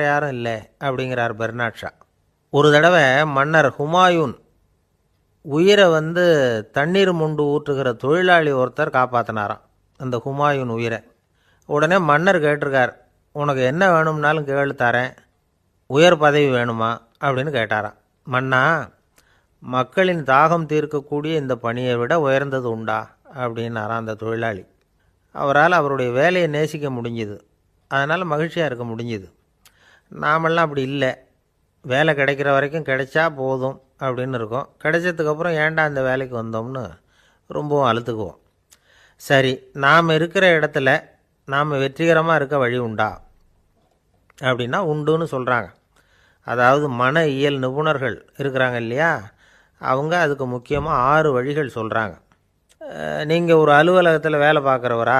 யாரும் இல்லை அப்படிங்கிறார் பெர்னாட் ஷா. ஒரு தடவை மன்னர் ஹுமாயூன் உயிரை தண்ணீர் முண்டு ஊற்றுகிற தொழிலாளி ஒருத்தர் காப்பாற்றினாராம் அந்த ஹுமாயூன் உயிரை. உடனே மன்னர் கேட்டிருக்கார், உனக்கு என்ன வேணும்னாலும் கேளு தரேன், உயர் பதவி வேணுமா அப்படின்னு கேட்டாராம். மன்னா, மக்களின் தாகம் தீர்க்கக்கூடிய இந்த பணியை விட உயர்ந்தது உண்டா அப்படின்னாராம் அந்த தொழிலாளி. அவரால் அவருடைய வேலையை நேசிக்க முடிஞ்சுது, அதனால் மகிழ்ச்சியாக இருக்க முடிஞ்சுது. நாமெல்லாம் அப்படி இல்லை, வேலை கிடைக்கிற வரைக்கும் கிடைச்சா போதும் அப்படின்னு இருக்கோம். கிடைச்சதுக்கப்புறம் ஏன்டா இந்த வேலைக்கு வந்தோம்னு ரொம்பவும் அழுத்துக்குவோம். சரி, நாம் இருக்கிற இடத்துல நாம் வெற்றிகரமாக இருக்க வழி உண்டா அப்படின்னா உண்டுன்னு சொல்கிறாங்க. அதாவது மன இயல் நிபுணர்கள் இருக்கிறாங்க இல்லையா, அவங்க அதுக்கு முக்கியமாக 6 வழிகள் சொல்கிறாங்க. நீங்கள் ஒரு அலுவலகத்தில் வேலை பார்க்குறவரா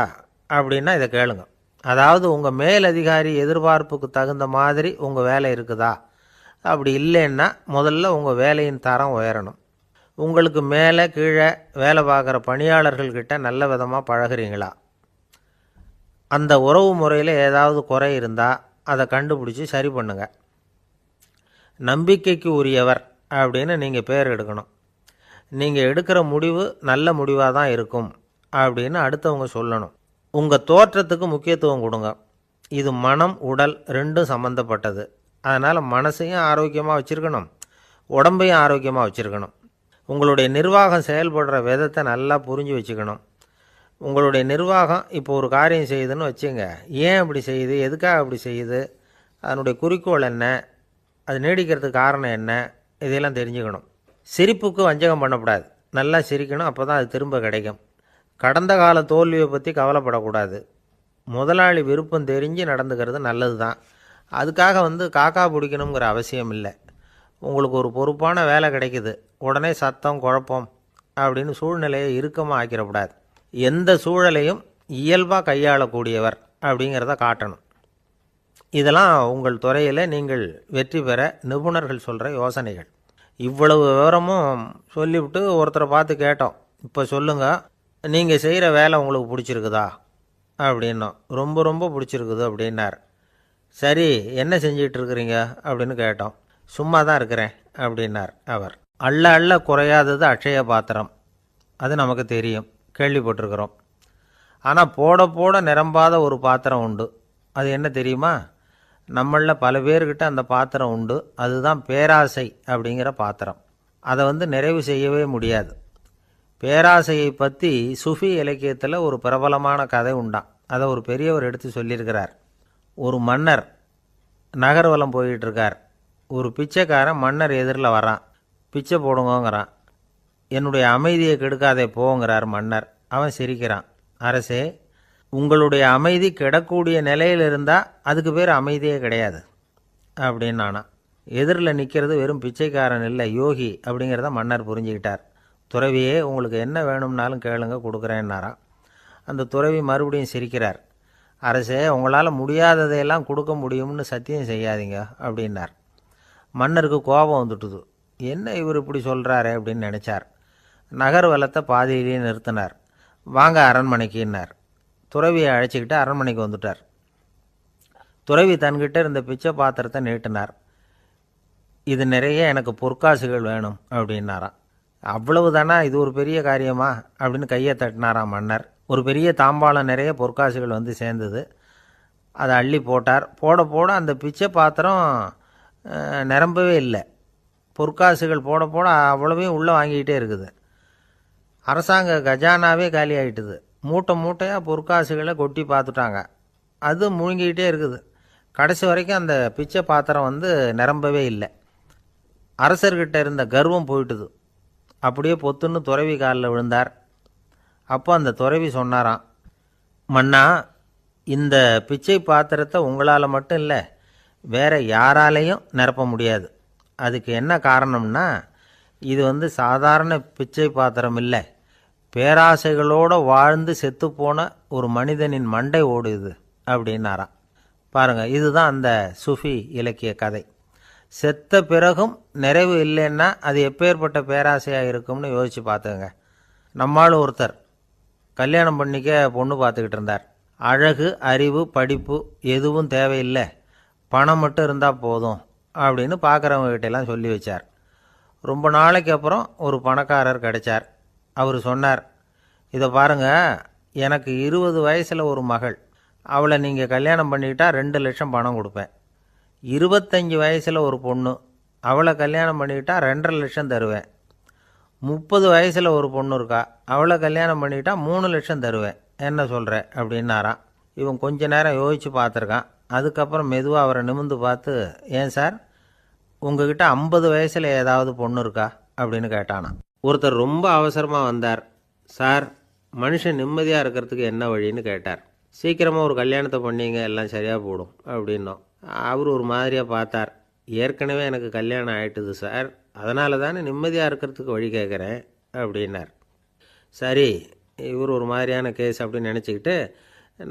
அப்படின்னா இதை கேளுங்க. அதாவது உங்கள் மேலதிகாரி எதிர்பார்ப்புக்கு தகுந்த மாதிரி உங்கள் வேலை இருக்குதா? அப்படி இல்லைன்னா முதல்ல உங்கள் வேலையின் தரம் உயரணும். உங்களுக்கு மேலே கீழே வேலை பார்க்குற பணியாளர்கள்கிட்ட நல்ல விதமாக பழகிறீங்களா? அந்த உறவு முறையில் ஏதாவது குறை இருந்தால் அதை கண்டுபிடிச்சி சரி பண்ணுங்க. நம்பிக்கைக்கு உரியவர் அப்படின்னு நீங்கள் பேர் எடுக்கணும். நீங்கள் எடுக்கிற முடிவு நல்ல முடிவாக தான் இருக்கும் அப்படின்னு அடுத்தவங்க சொல்லணும். உங்கள் தோற்றத்துக்கு முக்கியத்துவம் கொடுங்க. இது மனம் உடல் ரெண்டும் சம்மந்தப்பட்டது. அதனால் மனசையும் ஆரோக்கியமாக வச்சுருக்கணும், உடம்பையும் ஆரோக்கியமாக வச்சுருக்கணும். உங்களுடைய நிர்வாகம் செயல்படுற விதத்தை நல்லா புரிஞ்சு வச்சுக்கணும். உங்களுடைய நிர்வாகம் இப்போ ஒரு காரியம் செய்யுதுன்னு வச்சுங்க, ஏன் அப்படி செய்யுது, எதுக்காக அப்படி செய்யுது, அதனுடைய குறிக்கோள் என்ன, அது நீடிக்கிறதுக்கு காரணம் என்ன, இதையெல்லாம் தெரிஞ்சுக்கணும். சிரிப்புக்கு வஞ்சகம் பண்ணக்கூடாது, நல்லா சிரிக்கணும், அப்போ தான் அது திரும்ப கிடைக்கும். கடந்த கால தோல்வியை பற்றி கவலைப்படக்கூடாது. முதலாளி விருப்பம் தெரிஞ்சு நடந்துக்கிறது நல்லது தான். அதுக்காக காக்கா பிடிக்கணுங்கிற அவசியம் இல்லை. உங்களுக்கு ஒரு பொறுப்பான வேலை கிடைக்குது, உடனே சத்தம் குழப்பம் அப்படின்னு சூழ்நிலையை இறுக்கமாக ஆக்கிடக்கூடாது. எந்த சூழலையும் இயல்பாக கையாளக்கூடியவர் அப்படிங்கிறத காட்டணும். இதெல்லாம் உங்கள் துறையில் நீங்கள் வெற்றி பெற நிபுணர்கள் சொல்கிற யோசனைகள். இவ்வளவு விவரமும் சொல்லிவிட்டு ஒருத்தரை பார்த்து கேட்டோம், இப்போ சொல்லுங்கள், நீங்கள் செய்கிற வேலை உங்களுக்கு பிடிச்சிருக்குதா அப்படின்னோம். ரொம்ப ரொம்ப பிடிச்சிருக்குது அப்படின்னார். சரி, என்ன செஞ்சிட்ருக்குறீங்க அப்படின்னு கேட்டோம். சும்மா தான் இருக்கிறேன் அப்படின்னார் அவர். அள்ள அள்ள குறையாதது அட்சய பாத்திரம், அது நமக்கு தெரியும், கேள்விப்பட்டிருக்கிறோம். ஆனால் போட போட நிரம்பாத ஒரு பாத்திரம் உண்டு. அது என்ன தெரியுமா? நம்மளில் பல பேர்கிட்ட அந்த பாத்திரம் உண்டு. அதுதான் பேராசை அப்படிங்கிற பாத்திரம். அதை நிறைவு செய்யவே முடியாது. பேராசையை பற்றி சுஃபி இலக்கியத்தில் ஒரு பிரபலமான கதை உண்டாம். அதை ஒரு பெரியவர் எடுத்து சொல்லியிருக்கிறார். ஒரு மன்னர் நகர்வலம் போயிட்டுருக்கார். ஒரு பிச்சைக்காரன் மன்னர் எதிரில் வரான். பிச்சை போடுங்கங்கிறான். என்னுடைய அமைதியை கெடுக்காதே போங்கிறார் மன்னர். அவன் சிரிக்கிறான். அரசே, உங்களுடைய அமைதி கெடக்கூடிய நிலையில் இருந்தால் அதுக்கு பேர் அமைதியே கிடையாது அப்படின்னு நானா. எதிரில் நிற்கிறது வெறும் பிச்சைக்காரன் இல்லை, யோகி அப்படிங்கிறத மன்னர் புரிஞ்சுக்கிட்டார். துறவியே, உங்களுக்கு என்ன வேணும்னாலும் கேளுங்க, கொடுக்குறேன்னாராம். அந்த துறவி மறுபடியும் சிரிக்கிறார். அரசே, உங்களால் முடியாததையெல்லாம் கொடுக்க முடியும்னு சத்தியம் செய்யாதீங்க அப்படின்னார். மன்னருக்கு கோபம் வந்துட்டுது. என்ன இவர் இப்படி சொல்கிறாரு அப்படின்னு நினச்சார். நகர்வலத்தை பாதியிலேயே நிறுத்தினார். வாங்க அரண்மனைக்குன்னார். துறவியை அழைச்சிக்கிட்டு அரண்மனைக்கு வந்துட்டார். துறவி தன்கிட்ட இருந்த பிச்சை பாத்திரத்தை நீட்டினார். இது நிறைய எனக்கு பொற்காசுகள் வேணும் அப்படின்னாராம். அவ்வளவு தானா, இது ஒரு பெரிய காரியமா அப்படின்னு கையை தட்டினாராம் மன்னர். ஒரு பெரிய தாம்பாளம் நிறைய பொற்காசுகள் சேர்ந்தது. அதை அள்ளி போட்டார். போட போட அந்த பிச்சை பாத்திரம் நிரம்பவே இல்லை. பொற்காசுகள் போட போட அவ்வளவையும் உள்ளே வாங்கிக்கிட்டே இருக்குது. அரசாங்க கஜானாவே காலி ஆகிட்டுது. மூட்டை மூட்டையாக பொற்காசுகளை கொட்டி பார்த்துட்டாங்க. அது முழுங்கிக்கிட்டே இருக்குது. கடைசி வரைக்கும் அந்த பிச்சை பாத்திரம் நிரம்பவே இல்லை. அரசர்கிட்ட இருந்த கர்வம் போயிட்டுது. அப்படியே பொத்துன்னு துறவி காலில் விழுந்தார். அப்போ அந்த துறவி சொன்னாராம், மன்னா, இந்த பிச்சை பாத்திரத்தை உங்களால் மட்டும் இல்லை, வேற யாராலையும் நிரப்ப முடியாது. அதுக்கு என்ன காரணம்னா, இது சாதாரண பிச்சை பாத்திரம் இல்லை, பேராசைகளோடு வாழ்ந்து செத்துப்போன ஒரு மனிதனின் மண்டை ஓடுது அப்படின்னாராம். பாருங்கள், இதுதான் அந்த சுஃபி இலக்கிய கதை. செத்த பிறகும் நிறைவு இல்லைன்னா அது எப்பேற்பட்ட பேராசையாக இருக்கும்னு யோசித்து பார்த்துங்க. நம்மால் ஒருத்தர் கல்யாணம் பண்ணிக்க பொண்ணு பார்த்துக்கிட்டு இருந்தார். அழகு, அறிவு, படிப்பு எதுவும் தேவையில்லை, பணம் மட்டும் இருந்தால் போதும் அப்படின்னு பார்க்குறவங்ககிட்டெல்லாம் சொல்லி வச்சார். ரொம்ப நாளைக்கு அப்புறம் ஒரு பணக்காரர் கிடைச்சார். அவர் சொன்னார், இதை பாருங்கள், எனக்கு 20 வயசில் ஒரு மகள், அவளை நீங்கள் கல்யாணம் பண்ணிக்கிட்டா 2 லட்சம் பணம் கொடுப்பேன். 25 வயசில் ஒரு பொண்ணு, அவளை கல்யாணம் பண்ணிக்கிட்டா 2.5 லட்சம் தருவேன். 30 வயசில் ஒரு பொண்ணு இருக்கா, அவளை கல்யாணம் பண்ணிக்கிட்டா 3 லட்சம் தருவேன். என்ன சொல்கிற அப்படின்னாராம். இவன் கொஞ்ச நேரம் யோசித்து பார்த்துருக்கான். அதுக்கப்புறம் மெதுவாக அவரை நிமிர்ந்து பார்த்து, ஏன் சார், உங்ககிட்ட 50 வயசில் ஏதாவது பொண்ணு இருக்கா அப்படின்னு கேட்டானா. ஒருத்தர் ரொம்ப அவசரமாக வந்தார். சார், மனுஷன் நிம்மதியாக இருக்கிறதுக்கு என்ன வழின்னு கேட்டார். சீக்கிரமாக ஒரு கல்யாணத்தை பண்ணிங்க, எல்லாம் சரியாக போடும் அப்படின்னோம். அவர் ஒரு மாதிரியாக பார்த்தார். ஏற்கனவே எனக்கு கல்யாணம் ஆகிட்டுது சார், அதனால தானே நிம்மதியாக இருக்கிறதுக்கு வழி கேட்குறேன் அப்படின்னார். சரி, இவர் ஒரு மாதிரியான கேஸ் அப்படின்னு நினச்சிக்கிட்டு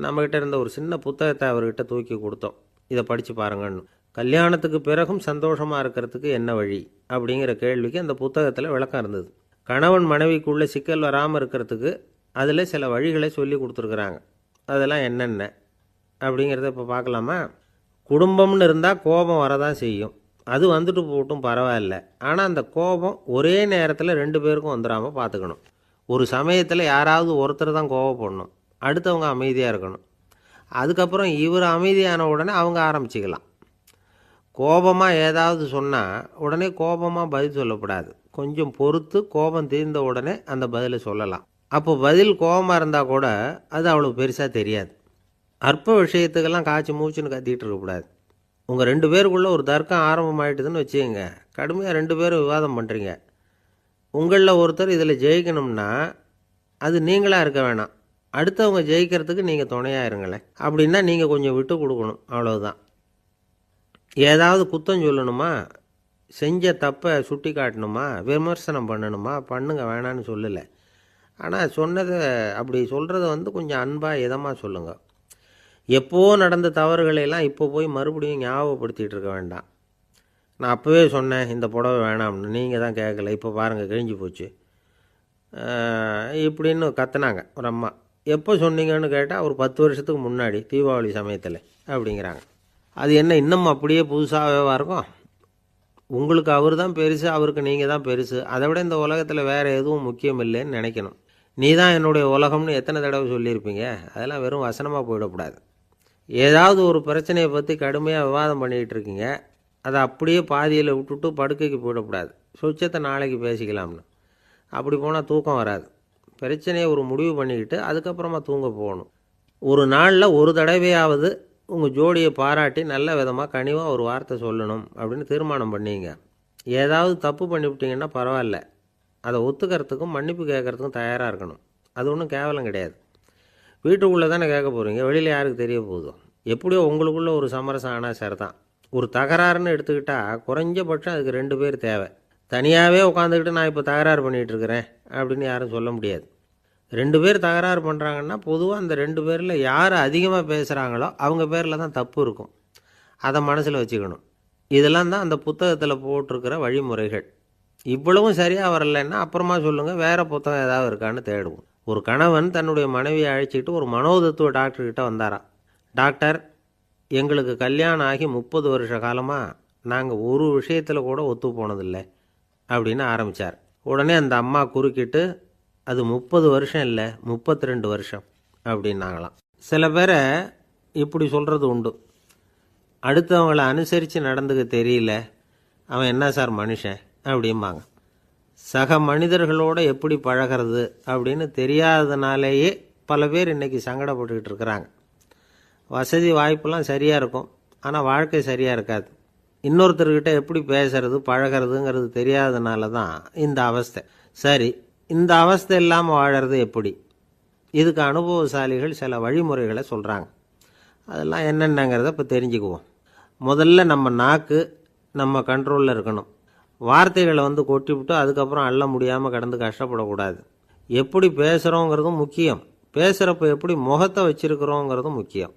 நம்மக்கிட்ட இருந்த ஒரு சின்ன புத்தகத்தை அவர்கிட்ட தூக்கி கொடுத்தோம். இதை படித்து பாருங்கன்னு. கல்யாணத்துக்கு பிறகும் சந்தோஷமாக இருக்கிறதுக்கு என்ன வழி அப்படிங்கிற கேள்விக்கு அந்த புத்தகத்தில் விளக்கம் இருந்தது. கணவன் மனைவிக்குள்ளே சிக்கல் வராமல் இருக்கிறதுக்கு அதில் சில வழிகளை சொல்லி கொடுத்துருக்குறாங்க. அதெல்லாம் என்னென்ன அப்படிங்கிறத இப்போ பார்க்கலாமா? குடும்பம்னு இருந்தால் கோபம் வரதான் செய்யும். அது வந்துட்டு போட்டும் பரவாயில்ல. ஆனால் அந்த கோபம் ஒரே நேரத்தில் 2 பேருக்கும் வந்துடாமல் பார்த்துக்கணும். ஒரு சமயத்தில் யாராவது ஒருத்தர் தான் கோபப்படணும், அடுத்தவங்க அமைதியாக இருக்கணும். அதுக்கப்புறம் இவர் அமைதியான உடனே அவங்க ஆரம்பிச்சிக்கலாம். கோபமாக ஏதாவது சொன்னால் உடனே கோபமாக பதில் சொல்லக்கூடாது. கொஞ்சம் பொறுத்து கோபம் தீர்ந்த உடனே அந்த பதிலை சொல்லலாம். அப்போ பதில் கோபமாக இருந்தால் கூட அது அவ்வளோ பெருசாக தெரியாது. அற்ப விஷயத்துக்கெல்லாம் காய்ச்சி மூச்சுன்னு கத்திட்டு இருக்கக்கூடாது. உங்கள் 2 பேருக்குள்ளே ஒரு தர்க்கம் ஆரம்பமாயிட்டுதுன்னு வச்சுக்கோங்க. கடுமையாக 2 பேரும் விவாதம் பண்ணுறீங்க. உங்களில் ஒருத்தர் இதில் ஜெயிக்கணும்னா அது நீங்களாக இருக்க வேணாம், அடுத்தவங்க ஜெயிக்கிறதுக்கு நீங்கள் துணையாக இருங்களேன். அப்படின்னா நீங்கள் கொஞ்சம் விட்டு கொடுக்கணும், அவ்வளவுதான். ஏதாவது குத்தம் சொல்லணுமா, செஞ்ச தப்பை சுட்டி காட்டணுமா, விமர்சனம் பண்ணணுமா, பண்ணுங்க, வேணான்னு சொல்லலை. ஆனால் சொன்னதை அப்படி சொல்கிறத கொஞ்சம் அன்பாக இதமாக சொல்லுங்கள். எப்போவோ நடந்த தவறுகளையெல்லாம் இப்போ போய் மறுபடியும் ஞாபகப்படுத்திகிட்டு இருக்க வேண்டாம். நான் அப்போவே சொன்னேன் இந்த புடவை வேணாம்னு, நீங்கள் தான் கேட்கல, இப்போ பாருங்கள் கிழிஞ்சு போச்சு இப்படின்னு கத்துனாங்க ஒரு அம்மா. எப்போ சொன்னீங்கன்னு கேட்டால் ஒரு 10 வருஷத்துக்கு முன்னாடி தீபாவளி சமயத்தில் அப்படிங்கிறாங்க. அது என்ன இன்னும் அப்படியே புதுசாகவே இருக்கும்? உங்களுக்கு அவர் தான் பெருசு, அவருக்கு நீங்கள் தான் பெருசு. அதை விட இந்த உலகத்தில் வேறு எதுவும் முக்கியம் இல்லைன்னு நினைக்கணும். நீ தான் என்னுடைய உலகம்னு எத்தனை தடவை சொல்லியிருப்பீங்க? அதெல்லாம் வெறும் வசனமாக போயிடக்கூடாது. ஏதாவது ஒரு பிரச்சனையை பற்றி கடுமையாக விவாதம் பண்ணிக்கிட்டு இருக்கீங்க, அதை அப்படியே பாதியில் விட்டுட்டு படுக்கைக்கு போயிடக்கூடாது. சொச்சத்தை நாளைக்கு பேசிக்கலாம்னு. அப்படி போனால் தூக்கம் வராது. பிரச்சனையை ஒரு முடிவு பண்ணிக்கிட்டு அதுக்கப்புறமா தூங்க போகணும். ஒரு நாளில் ஒரு தடவையாவது உங்கள் ஜோடியை பாராட்டி நல்ல விதமாக கனிவாக ஒரு வார்த்தை சொல்லணும் அப்படின்னு தீர்மானம் பண்ணிங்க. ஏதாவது தப்பு பண்ணிவிட்டீங்கன்னா பரவாயில்ல, அதை ஒத்துக்கிறதுக்கும் மன்னிப்பு கேட்குறதுக்கும் தயாராக இருக்கணும். அது ஒன்றும் கேவலம் கிடையாது. வீட்டுக்குள்ளே தானே கேட்க போகிறீங்க, வெளியில் யாருக்கு தெரிய போதும்? எப்படியோ உங்களுக்குள்ளே ஒரு சமரசம் ஆனால் சரிதான். ஒரு தகராறுன்னு எடுத்துக்கிட்டால் குறைஞ்சபட்சம் அதுக்கு 2 பேர் தேவை. தனியாகவே உட்காந்துக்கிட்டு நான் இப்போ தகராறு பண்ணிகிட்டு இருக்கிறேன் அப்படின்னு யாரும் சொல்ல முடியாது. 2 பேர் தகராறு பண்ணுறாங்கன்னா பொதுவாக அந்த 2 பேரில் யார் அதிகமாக பேசுகிறாங்களோ அவங்க பேரில் தான் தப்பு இருக்கும். அதை மனசில் வச்சுக்கணும். இதெல்லாம் தான் அந்த புத்தகத்தில் போட்டிருக்கிற வழிமுறைகள். இவ்வளவும் சரியாக வரலைன்னா அப்புறமா சொல்லுங்கள், வேறு புத்தகம் ஏதாவது இருக்கான்னு தேடுவோம். ஒரு கணவன் தன்னுடைய மனைவியை அழைச்சிட்டு ஒரு மனோதத்துவ டாக்டர்கிட்ட வந்தாராம். டாக்டர், எங்களுக்கு கல்யாணம் ஆகி 30 வருஷ காலமாக நாங்கள் ஒரு விஷயத்தில் கூட ஒத்து போனதில்லை அப்படின்னு ஆரம்பித்தார். உடனே அந்த அம்மா குறுக்கிட்டு, அது 30 வருஷம் இல்லை 32 வருஷம் அப்படின்னாங்களாம். சில பேரை இப்படி சொல்கிறது உண்டு. அடுத்தவங்களை அனுசரித்து நடந்துக்க தெரியல, அவன் என்ன சார் மனுஷன் அப்படிம்பாங்க. சக மனிதர்களோடு எப்படி பழகிறது அப்படின்னு தெரியாததுனாலேயே பல பேர் இன்றைக்கி சங்கடப்பட்டுக்கிட்டு இருக்கிறாங்க. வசதி வாய்ப்பெல்லாம் சரியாக இருக்கும், ஆனால் வாழ்க்கை சரியாக இருக்காது. இன்னொருத்தர்கிட்ட எப்படி பேசுறது பழகிறதுங்கிறது தெரியாததுனால தான் இந்த அவஸ்தை. சரி, இந்த அவஸ்தை இல்லாமல் வாழறது எப்படி? இதுக்கு அனுபவசாலிகள் சில வழிமுறைகளை சொல்கிறாங்க. அதெல்லாம் என்னென்னங்கிறத இப்போ தெரிஞ்சுக்குவோம். முதல்ல நம்ம நாக்கு நம்ம கண்ட்ரோலில் இருக்கணும். வார்த்தைகளை கொட்டிவிட்டு அதுக்கப்புறம் அள்ள முடியாமல் கடந்து கஷ்டப்படக்கூடாது. எப்படி பேசுகிறோங்கிறதும் முக்கியம், பேசுகிறப்ப எப்படி முகத்தை வச்சுருக்கிறோங்கிறதும் முக்கியம்.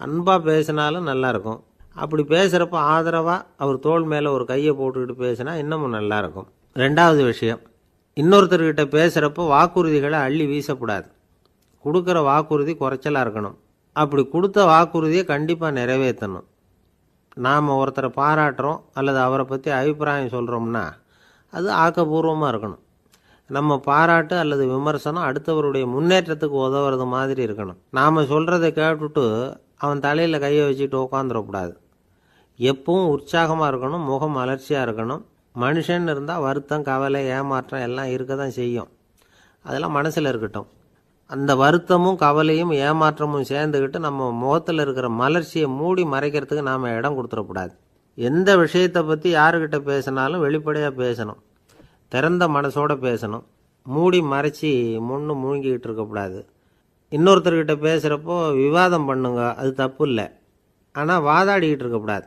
அன்பாக பேசினாலும் நல்லாயிருக்கும். அப்படி பேசுகிறப்ப ஆதரவாக அவர் தோள் மேலே ஒரு கையை போட்டுக்கிட்டு பேசினா இன்னமும் நல்லாயிருக்கும். 2வது விஷயம், இன்னொருத்தர்கிட்ட பேசுகிறப்போ வாக்குறுதிகளை அள்ளி வீசக்கூடாது. கொடுக்குற வாக்குறுதி குறைச்சலாக இருக்கணும். அப்படி கொடுத்த வாக்குறுதியை கண்டிப்பாக நிறைவேற்றணும். நாம் ஒருத்தரை பாராட்டுறோம் அல்லது அவரை பற்றி அபிப்பிராயம் சொல்கிறோம்னா அது ஆக்கப்பூர்வமாக இருக்கணும். நம்ம பாராட்டு அல்லது விமர்சனம் அடுத்தவருடைய முன்னேற்றத்துக்கு உதவுறது மாதிரி இருக்கணும். நாம் சொல்கிறத கேட்டுட்டு அவன் தலையில் கையை வச்சுட்டு உட்காந்துடக்கூடாது. எப்பவும் உற்சாகமாக இருக்கணும், முகம் அலர்ச்சியாக இருக்கணும். மனுஷன் இருந்தால் வருத்தம், கவலை, ஏமாற்றம் எல்லாம் இருக்க தான் செய்யும். அதெல்லாம் மனசில் இருக்கட்டும். அந்த வருத்தமும் கவலையும் ஏமாற்றமும் சேர்ந்துக்கிட்டு நம்ம முகத்தில் இருக்கிற மலர்ச்சியை மூடி மறைக்கிறதுக்கு நாம் இடம் கொடுத்துடக்கூடாது. எந்த விஷயத்தை பற்றி யாருக்கிட்ட பேசினாலும் வெளிப்படையாக பேசணும், திறந்த மனசோடு பேசணும். மூடி மறைச்சி முன்னு மூழ்கிக்கிட்டு இருக்கக்கூடாது. இன்னொருத்தர்கிட்ட பேசுகிறப்போ விவாதம் பண்ணுங்க, அது தப்பு இல்லை. ஆனால் வாதாடிக்கிட்டு இருக்கக்கூடாது.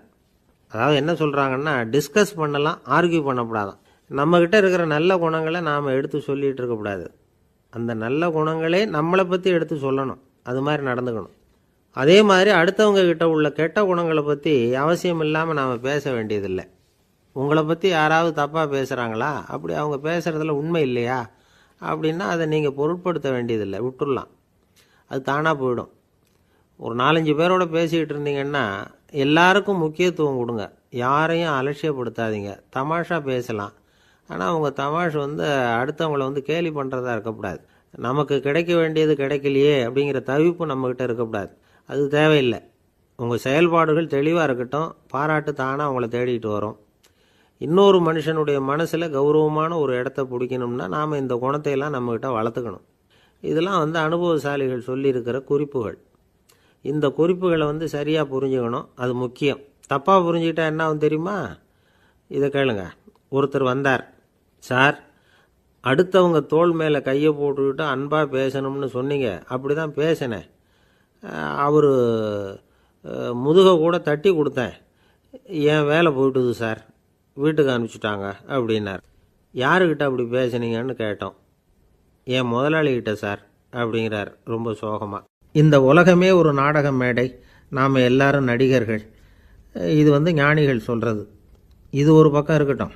அதாவது என்ன சொல்கிறாங்கன்னா, டிஸ்கஸ் பண்ணலாம், ஆர்கியூ பண்ணக்கூடாதான். நம்மக்கிட்ட இருக்கிற நல்ல குணங்களை நாம் எடுத்து சொல்லிகிட்டு இருக்கக்கூடாது. அந்த நல்ல குணங்களே நம்மளை பற்றி எடுத்து சொல்லணும், அது மாதிரி நடந்துக்கணும். அதே மாதிரி அடுத்தவங்க கிட்ட உள்ள கெட்ட குணங்களை பற்றி அவசியம் இல்லாமல் நாம் பேச வேண்டியதில்லை. உங்களை பற்றி யாராவது தப்பாக பேசுகிறாங்களா, அப்படி அவங்க பேசுகிறதுல உண்மை இல்லையா அப்படின்னா அதை நீங்கள் பொருட்படுத்த வேண்டியதில்லை, விட்டுடலாம். அது தானாக போயிடும். ஒரு 4-5 பேரோட பேசிக்கிட்டு இருந்தீங்கன்னா எல்லாருக்கும் முக்கியத்துவம் கொடுங்க, யாரையும் அலட்சியப்படுத்தாதீங்க. தமாஷா பேசலாம், ஆனால் அவங்க தமாஷ் அடுத்தவங்களை கேலி பண்ணுறதா இருக்கக்கூடாது. நமக்கு கிடைக்க வேண்டியது கிடைக்கலையே அப்படிங்கிற தவிப்பு நம்மக்கிட்ட இருக்கக்கூடாது, அது தேவையில்லை. உங்கள் செயல்பாடுகள் தெளிவாக இருக்கட்டும், பாராட்டு தானாக அவங்கள தேடிட்டு வரும். இன்னொரு மனுஷனுடைய மனசில் கௌரவமான ஒரு இடத்த பிடிக்கணும்னா நாம் இந்த குணத்தையெல்லாம் நம்மக்கிட்ட வளர்த்துக்கணும். இதெல்லாம் அனுபவசாலிகள் சொல்லியிருக்கிற குறிப்புகள். இந்த குறிப்புகளை சரியாக புரிஞ்சுக்கணும், அது முக்கியம். தப்பாக புரிஞ்சுக்கிட்டா என்ன ஆகும் தெரியுமா? இதை கேளுங்க. ஒருத்தர் வந்தார், சார் அடுத்தவங்க தோள் மேலே கையை போட்டுக்கிட்டு அன்பாக பேசணும்னு சொன்னீங்க, அப்படி தான் பேசினேன். அவர் முதுகை கூட தட்டி கொடுத்தேன், என் வேலை போயிட்டுது சார், வீட்டுக்கு அனுப்பிச்சிட்டாங்க அப்படின்னார். யாருக்கிட்ட அப்படி பேசுனீங்கன்னு கேட்டோம். என் முதலாளிகிட்ட சார் அப்படிங்கிறார் ரொம்ப சோகமாக. இந்த உலகமே ஒரு நாடக மேடை, நாம் எல்லாரும் நடிகர்கள். இது ஞானிகள் சொல்கிறது. இது ஒரு பக்கம் இருக்கட்டும்.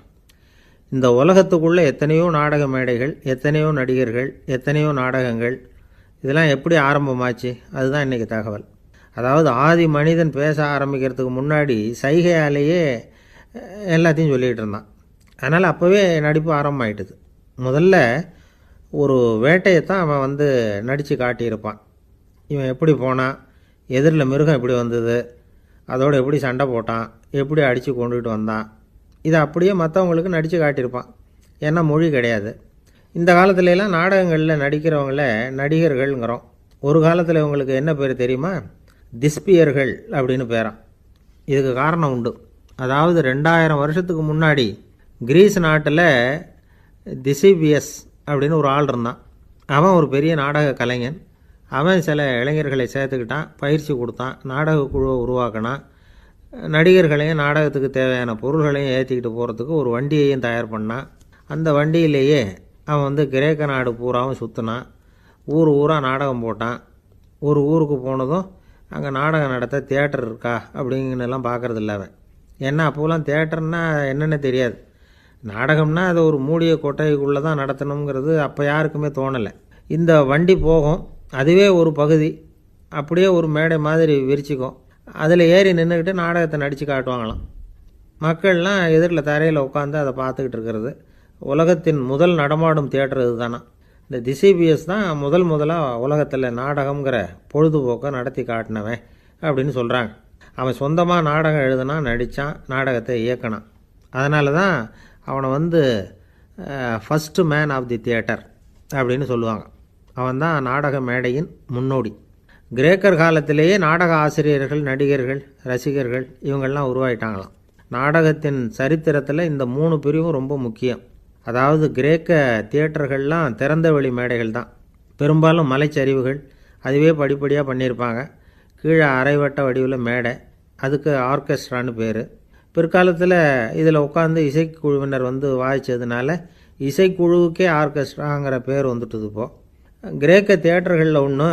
இந்த உலகத்துக்குள்ளே எத்தனையோ நாடக மேடைகள், எத்தனையோ நடிகர்கள், எத்தனையோ நாடகங்கள். இதெல்லாம் எப்படி ஆரம்பமாச்சு, அதுதான் இன்றைக்கி தகவல். அதாவது ஆதி மனிதன் பேச ஆரம்பிக்கிறதுக்கு முன்னாடி சைகையாலேயே எல்லாத்தையும் சொல்லிகிட்டு இருந்தான். அதனால் அப்போவே நடிப்பு ஆரம்பமாயிட்டுது. முதல்ல ஒரு வேட்டையைத்தான் அவன் நடித்து காட்டியிருப்பான். இவன் எப்படி போனான், எதிரில் மிருகம் எப்படி வந்தது, அதோடு எப்படி சண்டை போட்டான், எப்படி அடித்து கொண்டுகிட்டு வந்தான், இதை அப்படியே மற்றவங்களுக்கு நடித்து காட்டியிருப்பான். ஏன்னா மொழி கிடையாது. இந்த காலத்துலலாம் நாடகங்களில் நடிக்கிறவங்கள நடிகர்கள்ங்கிறோம். ஒரு காலத்தில் இவங்களுக்கு என்ன பேர் தெரியுமா? திஸ்பியர்கள் அப்படின்னு பேரான். இதுக்கு காரணம் உண்டு. அதாவது 2000 வருஷத்துக்கு முன்னாடி கிரீஸ் நாட்டில் திசிபியஸ் அப்படின்னு ஒரு ஆள் இருந்தான். அவன் ஒரு பெரிய நாடக கலைஞன். அவன் சில இளைஞர்களை சேர்த்துக்கிட்டான், பயிற்சி கொடுத்தான், நாடக குழுவை உருவாக்கினான். நடிகர்களையும் நாடகத்துக்கு தேவையான பொருள்களையும் ஏற்றிக்கிட்டு போகிறதுக்கு ஒரு வண்டியையும் தயார் பண்ணான். அந்த வண்டியிலேயே அவன் கிரேக்க நாடு பூராவும் சுற்றினான். ஊர் ஊராக நாடகம் போட்டான். ஒரு ஊருக்கு போனதும் அங்கே நாடகம் நடத்த தியேட்டர் இருக்கா அப்படிங்கன்னெல்லாம் பார்க்குறதில்ல அவன். ஏன்னா அப்போலாம் தியேட்டர்னா என்னென்ன தெரியாது. நாடகம்னா அதை ஒரு மூடிய கொட்டைக்குள்ளே தான் நடத்தணுங்கிறது அப்போ யாருக்குமே தோணலை. இந்த வண்டி போகும், அதுவே ஒரு பகுதி அப்படியே ஒரு மேடை மாதிரி விரிச்சிக்கும். அதில் ஏறி நின்றுக்கிட்டு நாடகத்தை நடித்து காட்டுவாங்களாம். மக்கள்லாம் எதிரில் தரையில் உட்காந்து அதை பார்த்துக்கிட்டு இருக்கிறது. உலகத்தின் முதல் நடமாடும் தியேட்டர் இது தானே. இந்த திசிபிஎஸ் தான் முதலாக உலகத்தில் நாடகங்கிற பொழுதுபோக்கை நடத்தி காட்டினவன் அப்படின்னு சொல்கிறாங்க. அவன் சொந்தமாக நாடகம் எழுதுனான், நடித்தான், நாடகத்தை இயக்கினான். அதனால தான் அவனை first man of the theatre அப்படின்னு சொல்லுவாங்க. அவன் தான் நாடக மேடையின் முன்னோடி. கிரேக்கர் காலத்திலேயே நாடக ஆசிரியர்கள், நடிகர்கள், ரசிகர்கள் இவங்கள்லாம் உருவாயிட்டாங்களாம். நாடகத்தின் சரித்திரத்தில் இந்த 3 பிரிவும் ரொம்ப முக்கியம். அதாவது கிரேக்க தியேட்டர்கள்லாம் திறந்த வெளி மேடைகள் தான். பெரும்பாலும் மலைச்சரிவுகள், அதுவே படிப்படியாக பண்ணியிருப்பாங்க. கீழே அரைவட்ட வடிவில் மேடை, அதுக்கு ஆர்கெஸ்ட்ரான்னு பேர். பிற்காலத்தில் இதில் உட்காந்து இசைக்குழுவினர் வாய்ச்சதுனால இசைக்குழுவுக்கே ஆர்கெஸ்ட்ராங்கிற பேர் வந்துட்டுது. இப்போது கிரேக்க தியேட்டர்களில் ஒன்று,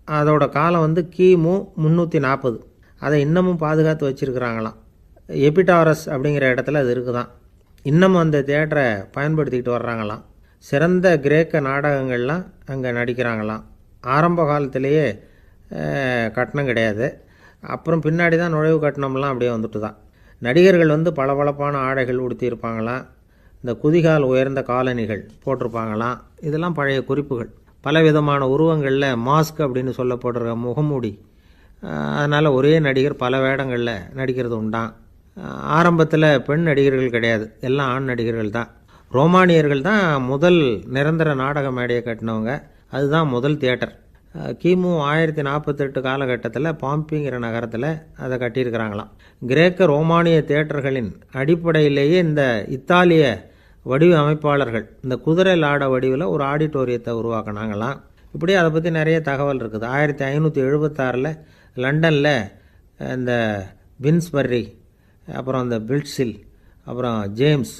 அதோட காலம் கிமு 340. அதை இன்னமும் பாதுகாத்து வச்சுருக்கிறாங்களாம். எபிடாரஸ் அப்படிங்கிற இடத்துல அது இருக்குதான். இன்னமும் அந்த தியேட்டரை பயன்படுத்திக்கிட்டு வர்றாங்களாம். சிறந்த கிரேக்க நாடகங்கள்லாம் அங்கே நடிக்கிறாங்களாம். ஆரம்ப காலத்திலேயே கட்டணம் கிடையாது. அப்புறம் பின்னாடி தான் நுழைவு கட்டணம்லாம் அப்படியே வந்துட்டு தான். நடிகர்கள் வந்து பளபளப்பான ஆடைகள் உடுத்தியிருப்பாங்களாம், இந்த குதிகால் உயர்ந்த காலணிகள் போட்டிருப்பாங்களாம். இதெல்லாம் பழைய குறிப்புகள். பலவிதமான உருவங்களில் மாஸ்க் அப்படின்னு சொல்லப்படுற முகமூடி. அதனால் ஒரே நடிகர் பல வேடங்களில் நடிக்கிறது உண்டான். ஆரம்பத்தில் பெண் நடிகர்கள் கிடையாது, எல்லாம் ஆண் நடிகர்கள் தான். ரோமானியர்கள் தான் முதல் நிரந்தர நாடக மேடையை கட்டினவங்க. அதுதான் முதல் தியேட்டர். கிமு 1048 காலகட்டத்தில் பாம்பிங்கிற நகரத்தில் அதை கட்டியிருக்கிறாங்களாம். கிரேக்க ரோமானிய தியேட்டர்களின் அடிப்படையிலேயே இந்த இத்தாலிய வடிவமைப்பாளர்கள் இந்த குதிரை லாட வடிவில் ஒரு ஆடிட்டோரியத்தை உருவாக்கினாங்களாம். இப்படி அதை பற்றி நிறைய தகவல் இருக்குது. 1576 லண்டனில் இந்த வின்ஸ்பர்ரி, அப்புறம் இந்த பில்ட்ஸில், அப்புறம் ஜேம்ஸ்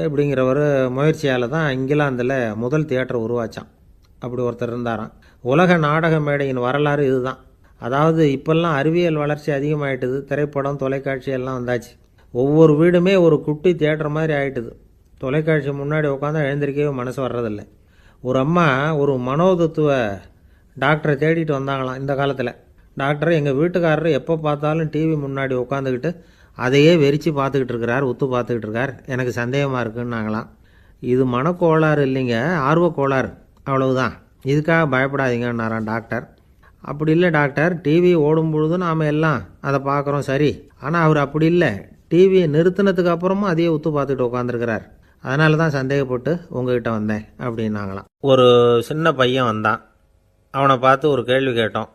இப்படிங்கிறவர் முயற்சியால் தான் இங்கிலாந்தில் முதல் தியேட்டர் உருவாச்சான். அப்படி ஒருத்தர் இருந்தாராம். உலக நாடக மேடையின் வரலாறு இதுதான். அதாவது இப்போல்லாம் அறிவியல் வளர்ச்சி அதிகமாகிட்டுது, திரைப்படம் தொலைக்காட்சி எல்லாம் வந்தாச்சு. ஒவ்வொரு வீடுமே ஒரு குட்டி தியேட்டர் மாதிரி ஆகிட்டுது. தொலைக்காட்சி முன்னாடி உட்காந்து எழுந்திருக்கவே மனசு வர்றதில்லை. ஒரு அம்மா ஒரு மனோதத்துவ டாக்டரை தேடிட்டு வந்தாங்களாம் இந்த காலத்தில். டாக்டர், எங்கள் வீட்டுக்காரர் எப்போ பார்த்தாலும் டிவி முன்னாடி உட்காந்துக்கிட்டு அதையே வெறிச்சு பார்த்துக்கிட்டு இருக்கிறார், உத்து பார்த்துக்கிட்டு இருக்கார், எனக்கு சந்தேகமாக இருக்குன்னாங்களாம். இது மனக்கோளாறு இல்லைங்க, ஆர்வக்கோளாறு, அவ்வளவுதான், இதுக்காக பயப்படாதீங்கன்னாரான் டாக்டர். அப்படி இல்லை டாக்டர், டிவி ஓடும் பொழுது நாம் எல்லாம் அதை பார்க்குறோம் சரி, ஆனால் அவர் அப்படி இல்லை, டிவியை நிறுத்தினதுக்கு அப்புறமும் அதையே உத்து பார்த்துக்கிட்டு உட்காந்துருக்கிறார், அதனால தான் சந்தேகப்பட்டு உங்ககிட்ட வந்தேன் அப்படின்னாங்களாம். ஒரு சின்ன பையன் வந்தான். அவனை பார்த்து ஒரு கேள்வி கேட்டோம்.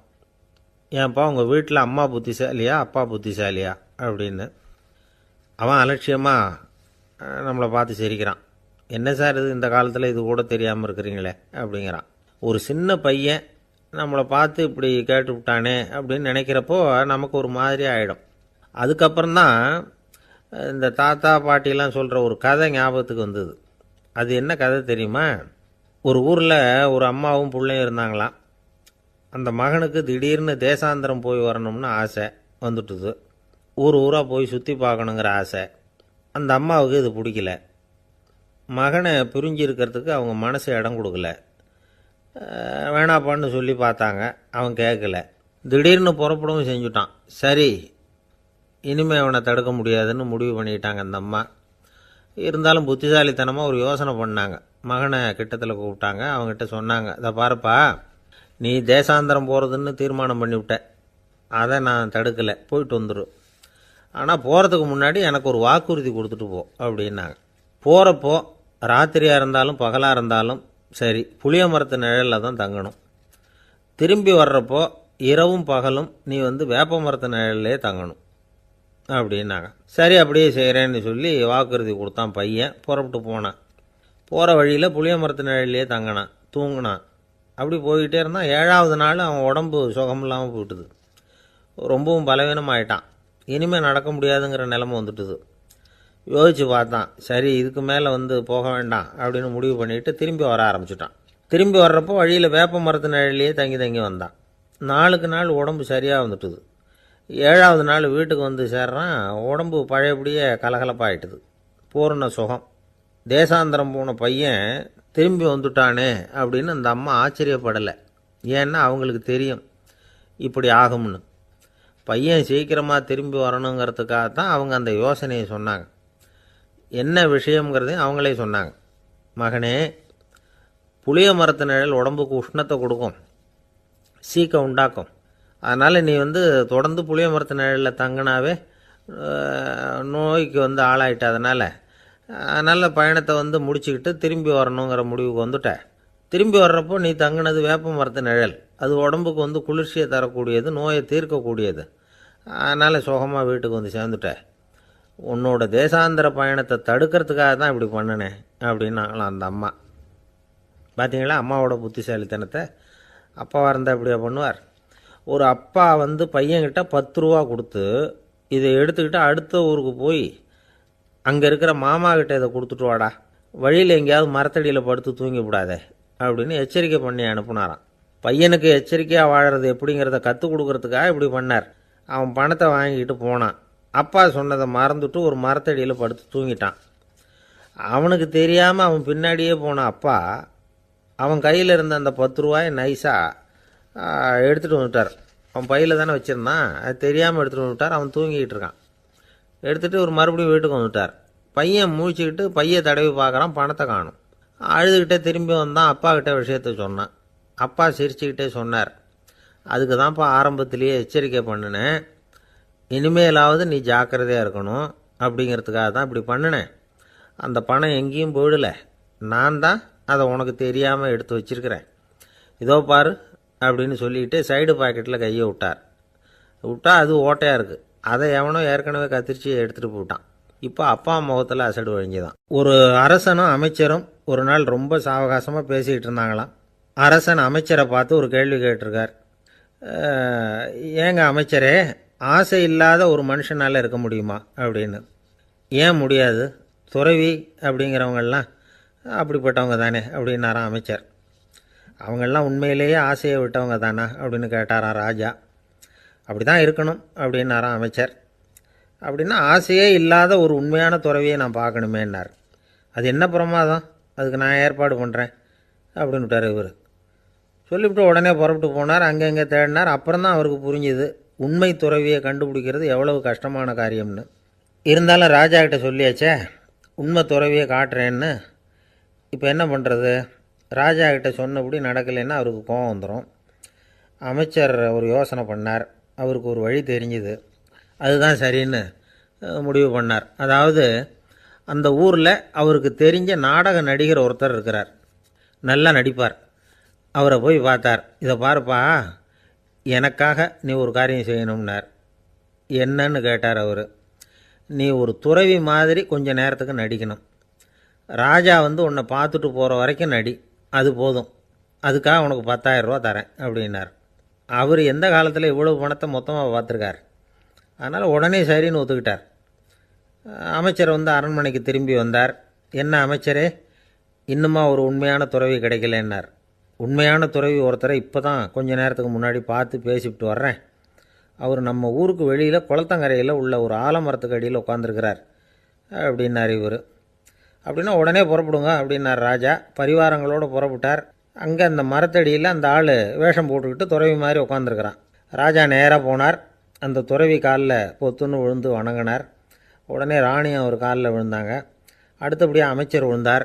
ஏன்ப்பா உங்கள் வீட்டில் அம்மா புத்திசாலியா அப்பா புத்திசாலியா அப்படின்னு. அவன் அலட்சியமாக நம்மளை பார்த்து சிரிக்கிறான். என்ன சார் இது, இந்த காலத்தில் இது கூட தெரியாமல் இருக்கிறீங்களே அப்படிங்கிறான். ஒரு சின்ன பையன் நம்மளை பார்த்து இப்படி கேட்டு விட்டானே அப்படின்னு நினைக்கிறப்போ நமக்கு ஒரு மாதிரி ஆகிடும். அதுக்கப்புறம்தான் இந்த தாத்தா பாட்டிலாம் சொல்கிற ஒரு கதை ஞாபகத்துக்கு வந்தது. அது என்ன கதை தெரியுமா? ஒரு ஊரில் ஒரு அம்மாவும் பிள்ளையும் இருந்தாங்களாம். அந்த மகனுக்கு திடீர்னு தேசாந்திரம் போய் வரணும்னு ஆசை வந்துட்டுது. ஊராக போய் சுற்றி பார்க்கணுங்கிற ஆசை. அந்த அம்மாவுக்கு இது பிடிக்கல. மகனை பிரிஞ்சு இருக்கிறதுக்கு அவங்க மனசு இடம் கொடுக்கல. வேணாப்பான்னு சொல்லி பார்த்தாங்க, அவன் கேட்கல. திடீர்னு புறப்படவும் செஞ்சுட்டான். சரி, இனிமேல் அவனை தடுக்க முடியாதுன்னு முடிவு பண்ணிட்டாங்க அந்த அம்மா. இருந்தாலும் புத்திசாலித்தனமாக ஒரு யோசனை பண்ணாங்க. மகனை கிட்டத்தில் கூப்பிட்டாங்க. அவங்ககிட்ட சொன்னாங்க, இதை பாருப்பா, நீ தேசாந்திரம் போகிறதுன்னு தீர்மானம் பண்ணிவிட்ட, அதை நான் தடுக்கலை, போயிட்டு வந்துடும். ஆனால் போகிறதுக்கு முன்னாடி எனக்கு ஒரு வாக்குறுதி கொடுத்துட்டு போ அப்படின்னாங்க. போகிறப்போ ராத்திரியாக இருந்தாலும் பகலாக இருந்தாலும் சரி, புளிய மரத்து நிழலில் தான் தங்கணும். திரும்பி வர்றப்போ இரவும் பகலும் நீ வேப்ப மரத்து நிழல்லே தங்கணும் அப்படின்னாங்க. சரி, அப்படியே செய்கிறேன்னு சொல்லி வாக்குறுதி கொடுத்தான் பையன். புறப்பட்டு போனான். போகிற வழியில் புளிய மரத்து நிழல்லே தங்கினான், தூங்கினான். அப்படி போய்கிட்டே இருந்தான். 7வது நாள் அவன் உடம்பு சுகமில்லாமல் போயிட்டுது. ரொம்பவும் பலவீனமாயிட்டான். இனிமேல் நடக்க முடியாதுங்கிற நிலைமை வந்துட்டுது. யோசித்து பார்த்தான். சரி, இதுக்கு மேலே போக வேண்டாம் அப்படின்னு முடிவு பண்ணிவிட்டு திரும்பி வர ஆரம்பிச்சிட்டான். திரும்பி வர்றப்போ வழியில் வேப்ப மரத்து நிழல்லையே தங்கி தங்கி வந்தான். நாளுக்கு நாள் உடம்பு சரியாக வந்துட்டுது. 7வது நாள் வீட்டுக்கு சேர்றான். உடம்பு பழையபடியே கலகலப்பாயிட்டுது. பூர்ண சுகம். தேசாந்திரம் போன பையன் திரும்பி வந்துட்டானே அப்படின்னு அந்த அம்மா ஆச்சரியப்படலை. ஏன்னா அவங்களுக்கு தெரியும் இப்படி ஆகும்னு. பையன் சீக்கிரமாக திரும்பி வரணுங்கிறதுக்காக தான் அவங்க அந்த யோசனையை சொன்னாங்க. என்ன விஷயங்கிறதையும் அவங்களே சொன்னாங்க. மகனே, புளிய மரத்து நிழல் உடம்புக்கு உஷ்ணத்தை கொடுக்கும், சீக்கம் உண்டாக்கும். அதனால் நீ தொடர்ந்து புளிய மரத்து நிழலில் தங்கினாவே நோய்க்கு ஆளாயிட்ட. அதனால் பயணத்தை முடிச்சுக்கிட்டு திரும்பி வரணுங்கிற முடிவுக்கு வந்துட்ட. திரும்பி வர்றப்போ நீ தங்கினது வேப்ப மரத்து நிழல். அது உடம்புக்கு குளிர்ச்சியை தரக்கூடியது, நோயை தீர்க்கக்கூடியது. அதனால் சுகமாக வீட்டுக்கு சேர்ந்துட்ட. உன்னோட தேசாந்திர பயணத்தை தடுக்கிறதுக்காக தான் இப்படி பண்ணினேன் அப்படின்னாங்களாம் அந்த அம்மா. பார்த்தீங்களா அம்மாவோட புத்திசாலித்தனத்தை? அப்பாவாக இருந்தால் இப்படியா பண்ணுவார்? ஒரு அப்பா பையன்கிட்ட 10 ரூபா கொடுத்து இதை எடுத்துக்கிட்டு அடுத்த ஊருக்கு போய் அங்கே இருக்கிற மாமா கிட்ட இதை கொடுத்துட்டு வாடா, வழியில் எங்கேயாவது மரத்தடியில் படுத்து தூங்கி விடாதே அப்படின்னு எச்சரிக்கை பண்ணி அனுப்புனாராம். பையனுக்கு எச்சரிக்கையாக வாழறது எப்படிங்கிறத கற்றுக் கொடுக்கறதுக்காக இப்படி பண்ணார். அவன் பணத்தை வாங்கிக்கிட்டு போனான். அப்பா சொன்னதை மறந்துட்டு ஒரு மரத்தடியில் படுத்து தூங்கிட்டான். அவனுக்கு தெரியாமல் அவன் பின்னாடியே போன அப்பா அவன் கையில் இருந்த அந்த 10 ரூபாயை நைஸாக எடுத்துகிட்டு வந்துட்டார். அவன் பையில் தானே வச்சுருந்தான், அது தெரியாமல் எடுத்துகிட்டு வந்துட்டார். அவன் தூங்கிக்கிட்டு இருக்கான். எடுத்துகிட்டு ஒரு மறுபடியும் வீட்டுக்கு வந்துட்டார். பையன் முழிச்சுக்கிட்டு பையை தடவி பார்க்குறான், பணத்தை காணும். அழுதுகிட்டே திரும்பி வந்தான். அப்பா கிட்ட விஷயத்த சொன்னான். அப்பா சிரிச்சுக்கிட்டே சொன்னார், அதுக்கு தான்ப்பா ஆரம்பத்திலேயே எச்சரிக்கை பண்ணினேன், இனிமேலாவது நீ ஜாக்கிரதையாக இருக்கணும் அப்படிங்கிறதுக்காக தான் இப்படி பண்ணினேன். அந்த பணம் எங்கேயும் போயிடலை, நான் தான் அதை உனக்கு தெரியாமல் எடுத்து வச்சிருக்கிறேன். இதோ பாரு அப்படின்னு சொல்லிட்டு சைடு பாக்கெட்டில் கையை விட்டா அது ஓட்டையாக இருக்குது. அதை எவனோ ஏற்கனவே கத்திரிச்சு எடுத்துகிட்டு போட்டான். இப்போ அப்பா முகத்தில் அசடு வழிஞ்சுதான். ஒரு அரசனும் அமைச்சரும் ஒரு நாள் ரொம்ப சாவகாசமாக பேசிக்கிட்டு இருந்தாங்களாம். அரசன் அமைச்சரை பார்த்து ஒரு கேள்வி கேட்டிருக்கார். ஏங்க அமைச்சரே, ஆசை இல்லாத ஒரு மனுஷனால் இருக்க முடியுமா அப்படின்னு. ஏன் முடியாது, துறவி அப்படிங்கிறவங்கெல்லாம் அப்படிப்பட்டவங்க தானே அப்படின்னாராம் அமைச்சர். அவங்கெல்லாம் உண்மையிலேயே ஆசையை விட்டவங்க தானா அப்படின்னு கேட்டாராம் ராஜா. அப்படி தான் இருக்கணும் அப்படின்னாராம் அமைச்சர். அப்படின்னா ஆசையே இல்லாத ஒரு உண்மையான துறவியை நான் பார்க்கணுமேன்னார். அது என்ன பிரமாதம், அதுக்கு நான் ஏற்பாடு பண்ணுறேன் அப்படின்னு விட்டார் இவர். சொல்லிவிட்டு உடனே புறப்பட்டு போனார். அங்கங்கே தேடினார். அப்புறம் தான் அவருக்கு புரிஞ்சுது உண்மை துறவியை கண்டுபிடிக்கிறது எவ்வளவு கஷ்டமான காரியம்னு. இருந்தாலும் ராஜா கிட்ட சொல்லியாச்சே உண்மை துறவியை காட்டுறேன்னு. இப்போ என்ன பண்ணுறது, ராஜா கிட்ட சொன்னபடி நடக்கலைன்னா அவருக்கு கோபம் வந்துடும். அமைச்சர் ஒரு யோசனை பண்ணார். அவருக்கு ஒரு வழி தெரிஞ்சுது. அதுதான் சரின்னு முடிவு பண்ணார். அதாவது அந்த ஊரில் அவருக்கு தெரிஞ்ச நாடக நடிகர் ஒருத்தர் இருக்கிறார், நல்லா நடிப்பார். அவரை போய் பார்த்தார். இதை பாருப்பா, எனக்காக நீ ஒரு காரியம் செய்யணும்னார். என்னன்னு கேட்டார் அவர். நீ ஒரு துறவி மாதிரி கொஞ்சம் நேரத்துக்கு நடிக்கணும். ராஜா உன்னை பார்த்துட்டு போகிற வரைக்கும் நடி, அது போதும். அதுக்காக உனக்கு 10,000 ரூபா தரேன் அப்படின்னார். அவர் எந்த காலத்தில் இவ்வளவு பணத்தை மொத்தமாக பார்த்துருக்கார். அதனால் உடனே சரின்னு ஒத்துக்கிட்டார். அமைச்சர் அரண்மனைக்கு திரும்பி வந்தார். என்ன அமைச்சரே, இன்னுமா ஒரு உண்மையான துறவி கிடைக்கலன்னார். உண்மையான துறவி ஒருத்தரை இப்போ தான் கொஞ்ச நேரத்துக்கு முன்னாடி பார்த்து பேசிவிட்டு வர்றேன். அவர் நம்ம ஊருக்கு வெளியில் குளத்தங்கரையில் உள்ள ஒரு ஆலமரத்துக்கு அடியில் உட்காந்துருக்கிறார் அப்படின்னார் இவர். அப்படின்னா உடனே புறப்படுங்க அப்படின்னார் ராஜா. பரிவாரங்களோடு புறப்பட்டார். அங்கே அந்த மரத்தடியில் அந்த ஆள் வேஷம் போட்டுக்கிட்டு துறவி மாதிரி உட்காந்துருக்கிறான். ராஜா நேராக போனார். அந்த துறவி காலில் பொத்துன்னு விழுந்து வணங்கினார். உடனே ராணியும் அவர் காலில் விழுந்தாங்க. அடுத்தபடியாக அமைச்சர் விழுந்தார்.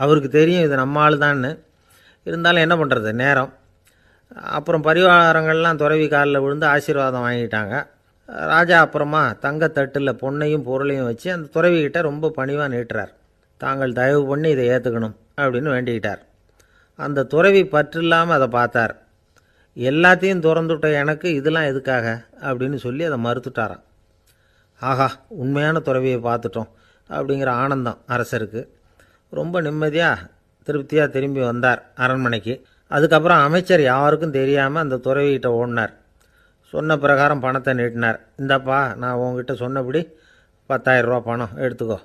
அவருக்கு தெரியும் இது நம்ம ஆள் தான்னு. இருந்தாலும் என்ன பண்ணுறது, நேரம். அப்புறம் பரிவாரங்கள்லாம் துறவி காலில் விழுந்து ஆசீர்வாதம் வாங்கிட்டாங்க. ராஜா அப்புறமா தங்கத்தட்டில் பொன்னையும் பொருளையும் வச்சு அந்த துறவிக்கிட்ட ரொம்ப பணிவாக நீட்டுறார். தாங்கள் தயவு பண்ணி இதை ஏற்றுக்கணும் அப்படின்னு வேண்டிக்கிட்டார். அந்த துறவி பற்றில்லாமல் அதை பார்த்தார். எல்லாத்தையும் திறந்துவிட்ட எனக்கு இதெல்லாம் எதுக்காக அப்படின்னு சொல்லி அதை மறுத்துட்டாராம். ஆஹா, உண்மையான துறவியை பார்த்துட்டோம் அப்படிங்கிற ஆனந்தம் அரசருக்கு. ரொம்ப நிம்மதியாக திருப்தியாக திரும்பி வந்தார் அரண்மனைக்கு. அதுக்கப்புறம் அமைச்சர் யாருக்கும் தெரியாமல் அந்த துறவிகிட்ட ஓடினார். சொன்ன பிரகாரம் பணத்தை நீட்டினார். இந்தாப்பா, நான் உங்ககிட்ட சொன்னபடி 10,000 ரூபா பணம் எடுத்துக்கோ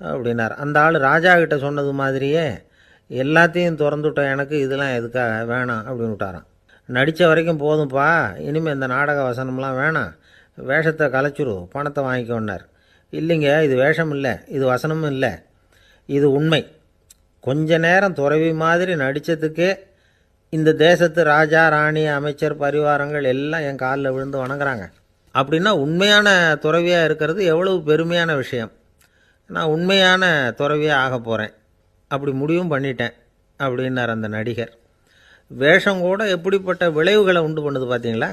அப்படின்னார். அந்த ஆள் ராஜா கிட்ட சொன்னது மாதிரியே எல்லாத்தையும் திறந்துவிட்ட எனக்கு இதெல்லாம் எதுக்காக வேணாம் அப்படின்னு விட்டாராம். நடித்த வரைக்கும் போதும்ப்பா, இனிமேல் இந்த நாடக வசனம்லாம் வேணாம், வேஷத்தை கலைச்சிரு, பணத்தை வாங்கிக்கோன்னார். இல்லைங்க, இது வேஷம் இல்லை, இது வசனமும் இல்லை, இது உண்மை. கொஞ்ச நேரம் துறவி மாதிரி நடித்ததுக்கே இந்த தேசத்து ராஜா, ராணி, அமைச்சர், பரிவாரங்கள் எல்லாம் என் காலில் விழுந்து வணங்குறாங்க. அப்படின்னா உண்மையான துறவியாக இருக்கிறது எவ்வளவு பெருமையான விஷயம். நான் உண்மையான துறவியாக ஆக போகிறேன், அப்படி முடிவும் பண்ணிட்டேன் அப்படின்னார் அந்த நடிகர். வேஷம் கூட எப்படிப்பட்ட விளைவுகளை உண்டு பண்ணுது பார்த்தீங்களா.